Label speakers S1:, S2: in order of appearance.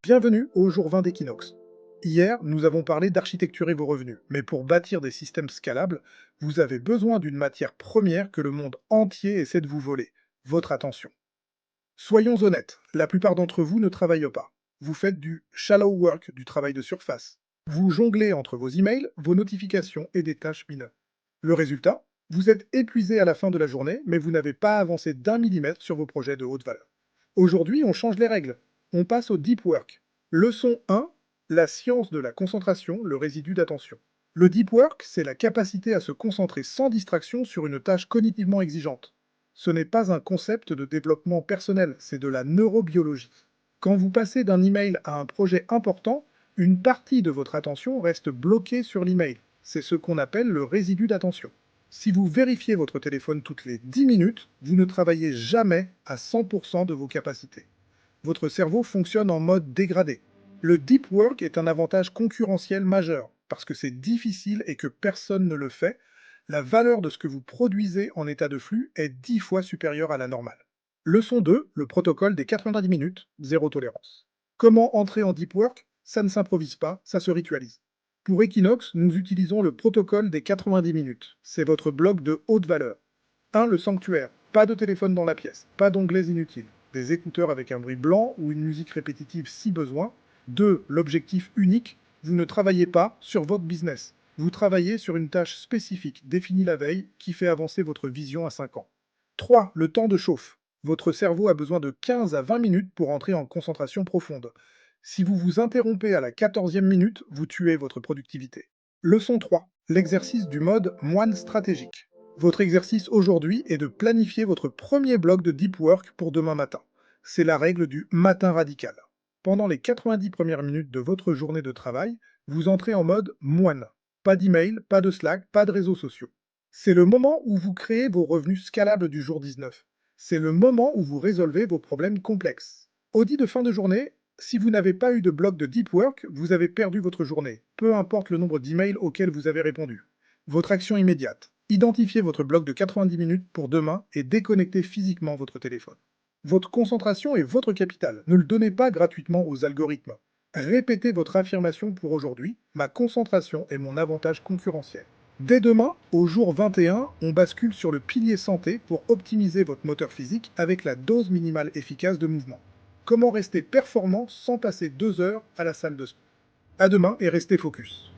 S1: Bienvenue au jour 20 d'Equinox. Hier, nous avons parlé d'architecturer vos revenus, mais pour bâtir des systèmes scalables, vous avez besoin d'une matière première que le monde entier essaie de vous voler, votre attention. Soyons honnêtes, la plupart d'entre vous ne travaillent pas. Vous faites du shallow work, du travail de surface. Vous jonglez entre vos emails, vos notifications et des tâches mineures. Le résultat, vous êtes épuisé à la fin de la journée, mais vous n'avez pas avancé d'un millimètre sur vos projets de haute valeur. Aujourd'hui, on change les règles. On passe au deep work. Leçon 1, la science de la concentration, le résidu d'attention. Le deep work, c'est la capacité à se concentrer sans distraction sur une tâche cognitivement exigeante. Ce n'est pas un concept de développement personnel, c'est de la neurobiologie. Quand vous passez d'un email à un projet important, une partie de votre attention reste bloquée sur l'email. C'est ce qu'on appelle le résidu d'attention. Si vous vérifiez votre téléphone toutes les 10 minutes, vous ne travaillez jamais à 100% de vos capacités. Votre cerveau fonctionne en mode dégradé. Le deep work est un avantage concurrentiel majeur, parce que c'est difficile et que personne ne le fait. La valeur de ce que vous produisez en état de flux est 10 fois supérieure à la normale. Leçon 2, le protocole des 90 minutes, zéro tolérance. Comment entrer en deep work? Ça ne s'improvise pas, ça se ritualise. Pour Equinox, nous utilisons le protocole des 90 minutes. C'est votre bloc de haute valeur. 1. Le sanctuaire. Pas de téléphone dans la pièce, pas d'onglets inutiles, des écouteurs avec un bruit blanc ou une musique répétitive si besoin. 2. L'objectif unique. Vous ne travaillez pas sur votre business. Vous travaillez sur une tâche spécifique définie la veille qui fait avancer votre vision à 5 ans. 3. Le temps de chauffe. Votre cerveau a besoin de 15 à 20 minutes pour entrer en concentration profonde. Si vous vous interrompez à la 14e minute, vous tuez votre productivité. Leçon 3. L'exercice du mode moine stratégique. Votre exercice aujourd'hui est de planifier votre premier bloc de deep work pour demain matin. C'est la règle du matin radical. Pendant les 90 premières minutes de votre journée de travail, vous entrez en mode moine. Pas d'email, pas de Slack, pas de réseaux sociaux. C'est le moment où vous créez vos revenus scalables du jour 19. C'est le moment où vous résolvez vos problèmes complexes. Audit de fin de journée, si vous n'avez pas eu de bloc de deep work, vous avez perdu votre journée, peu importe le nombre d'emails auxquels vous avez répondu. Votre action immédiate. Identifiez votre bloc de 90 minutes pour demain et déconnectez physiquement votre téléphone. Votre concentration est votre capital. Ne le donnez pas gratuitement aux algorithmes. Répétez votre affirmation pour aujourd'hui. Ma concentration est mon avantage concurrentiel. Dès demain, au jour 21, on bascule sur le pilier santé pour optimiser votre moteur physique avec la dose minimale efficace de mouvement. Comment rester performant sans passer 2 heures à la salle de sport? À demain et restez focus.